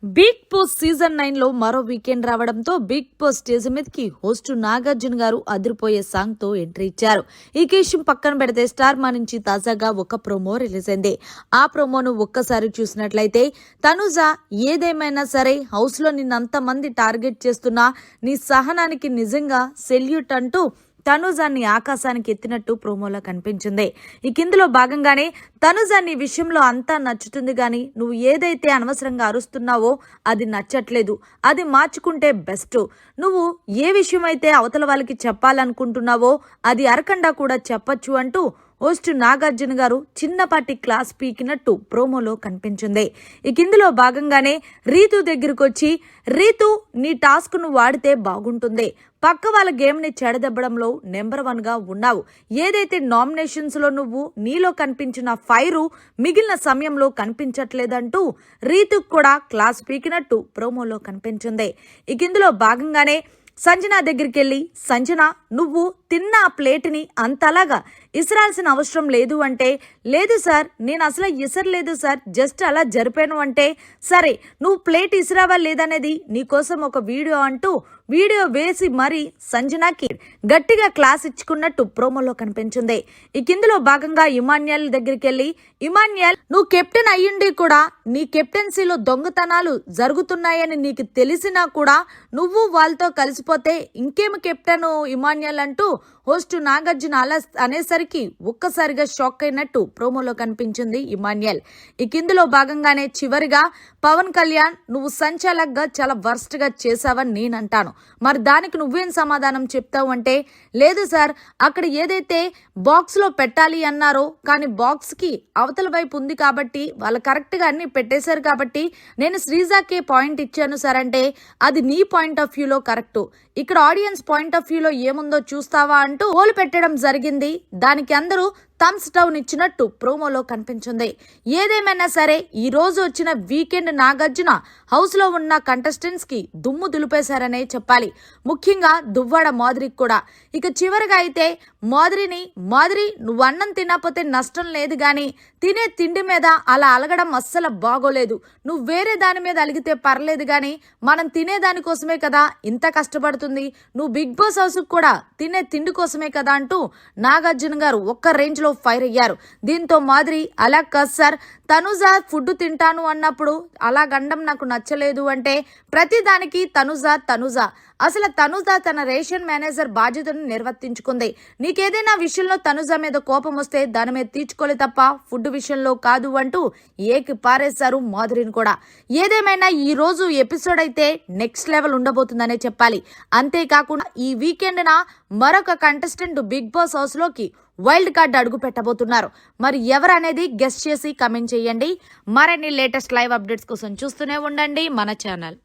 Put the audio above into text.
Big boss season 9 లో మరో weekend రావడంతో బిగ్ బాస్ స్టేజ్ మీదకి హోస్ట్ నాగార్జున గారు అదిరిపోయే సాంగ్ తో ఎంట్రీ ఇచ్చారు. ఈ విషయం పక్కన పెడితే స్టార్ మా నుంచి తాజాగా ఒక ప్రోమో రిలీజ్ అయింది. ఆ ప్రోమోను ఒక్కసారి చూసినట్లయితే తనుజ ఏదేమైనా సరే హౌస్ లో నిన్నంతమంది టార్గెట్ చేస్తున్నా నీ సహనానికి నిజంగా సెల్యూట్ అంటూ తనుజాన్ని ఆకాశానికి ఎత్తినట్టు ప్రోమోలో కనిపించింది. ఈ కిందలో భాగంగానే తనుజాన్ని విషయంలో అంతా నచ్చుతుంది గాని నువ్వు ఏదైతే అనవసరంగా అరుస్తున్నావో అది నచ్చట్లేదు, అది మార్చుకుంటే బెస్ట్. నువ్వు ఏ విషయం అయితే అవతల వాళ్ళకి చెప్పాలనుకుంటున్నావో అది అరకండా కూడా చెప్పొచ్చు అంటూ హోస్ట్ నాగార్జున గారు చిన్నపాటి క్లాస్ పీకినట్టు ప్రోమోలో కనిపించింది. ఈ కిందలో భాగంగానే రీతు దగ్గరకు వచ్చి, రీతు నీ టాస్క్ ను వాడితే బాగుంటుంది, పక్క వాళ్ళ గేమ్ ని చెడదెబ్బడంలో నెంబర్ 1 గా ఉన్నావు. ఏదైతే నామినేషన్స్ లో నువ్వు నీలో కనిపించిన ఫైరు మిగిలిన సమయంలో కనిపించట్లేదంటూ రీతుకు కూడా క్లాస్ పీకినట్టు ప్రోమోలో కనిపించింది. ఈ కిందలో భాగంగానే సంజన దగ్గరికి వెళ్ళి, సంజన నువ్వు తిన్న ఆ ప్లేట్ని అంతలాగా ఇసరాల్సిన అవసరం లేదు అంటే, లేదు సార్ నేను అసలు ఇసరలేదు సార్, జస్ట్ అలా జరిపాను అంటే, సరే నువ్వు ప్లేట్ ఇసిరావా లేదనేది నీకోసం ఒక వీడియో అంటూ వీడియో వేసి మరీ సంజనాకి గట్టిగా క్లాస్ ఇచ్చుకున్నట్టు ప్రోమోలో కనిపించింది. ఈ కిందలో భాగంగా ఇమాన్యుయల్ దగ్గరికి వెళ్ళి, ఇమాన్యుయల్ నువ్వు కెప్టెన్ అయ్యుండి కూడా నీ కెప్టెన్సీలో దొంగతనాలు జరుగుతున్నాయని నీకు తెలిసినా కూడా నువ్వు వాళ్ళతో కలిసిపోతే ఇంకేమి కెప్టెన్ ఇమాన్యుయల్ అంటూ హోస్ట్ నాగార్జున అలా అనేసరికి ఒక్కసారిగా షాక్ అయినట్టు ప్రోమోలో కనిపించింది ఇమాన్యుయల్. ఈ కిందలో భాగంగానే చివరిగా పవన్ కళ్యాణ్ నువ్వు సంచాలక్గా చాలా వర్స్ట్ గా చేశావని నేనంటాను, మరి దానికి నువ్వేం సమాధానం చెప్తావు అంటే, లేదు సార్ అక్కడ ఏదైతే బాక్స్ లో పెట్టాలి అన్నారో కానీ బాక్స్ కి అవతల వైపు ఉంది కాబట్టి వాళ్ళు కరెక్ట్ గా అన్ని పెట్టేశారు కాబట్టి నేను శ్రీజాకే పాయింట్ ఇచ్చాను సార్ అంటే, అది నీ పాయింట్ ఆఫ్ వ్యూలో కరెక్ట్, ఇక్కడ ఆడియన్స్ పాయింట్ ఆఫ్ వ్యూలో ఏముందో చూస్తావా అంటూ పోల్ పెట్టడం జరిగింది. దానికి అందరూ థమ్స్ డౌన్ ఇచ్చినట్టు ప్రోమోలో కనిపించింది. ఏదేమైనా సరే ఈ రోజు వచ్చిన వీకెండ్ నాగార్జున హౌస్ లో ఉన్న కంటెస్టెంట్స్ కి దుమ్ము దులిపేశారనే చెప్పాలి. ముఖ్యంగా దువ్వాడ మాధురికి కూడా. ఇక చివరిగా అయితే మాధురి నువ్వు అన్నం తినకపోతే నష్టం లేదు గాని తినే తిండి మీద అలా అలగడం అస్సలు బాగోలేదు, నువ్వు వేరే దాని మీద అలిగితే పర్లేదు గాని మనం తినే దానికోసమే కదా ఇంత కష్టపడుతుంది, నువ్వు బిగ్ బాస్ హౌస్ కూడా తినే తిండి కోసమే కదా అంటూ నాగార్జున గారు ఒక్క రేంజ్ లో ఫైర్ అయ్యారు. దీంతో మాధురి అలా కాదు సార్, తనుజ ఫుడ్ తింటాను అన్నప్పుడు అలా గండం నాకు నచ్చలేదు అంటే, ప్రతి దానికి తనుజ అసలు తనుజ తన రేషన్ మేనేజర్ బాధ్యతను నిర్వర్తించుకుంది. నీకేదైనా విషయంలో తనుజ మీద కోపం వస్తే దాని మీద తీర్చుకోలే తప్ప ఫుడ్ విషయంలో కాదు అంటూ ఏకి పారేశారు మాధురిని కూడా. ఏదేమైనా ఈ రోజు ఎపిసోడ్ అయితే నెక్స్ట్ లెవెల్ ఉండబోతుందనే చెప్పాలి. అంతేకాకుండా ఈ వీకెండ్ మరొక కంటెస్టెంట్ బిగ్ బాస్ హౌస్ లోకి వైల్డ్ కార్డ్ అడుగు పెట్టబోతున్నారు. మరి ఎవరు అనేది గెస్ట్ చేసి కమెంట్ చేయండి. మరిన్ని లేటెస్ట్ లైవ్ అప్డేట్స్ కోసం చూస్తూనే ఉండండి మన ఛానల్.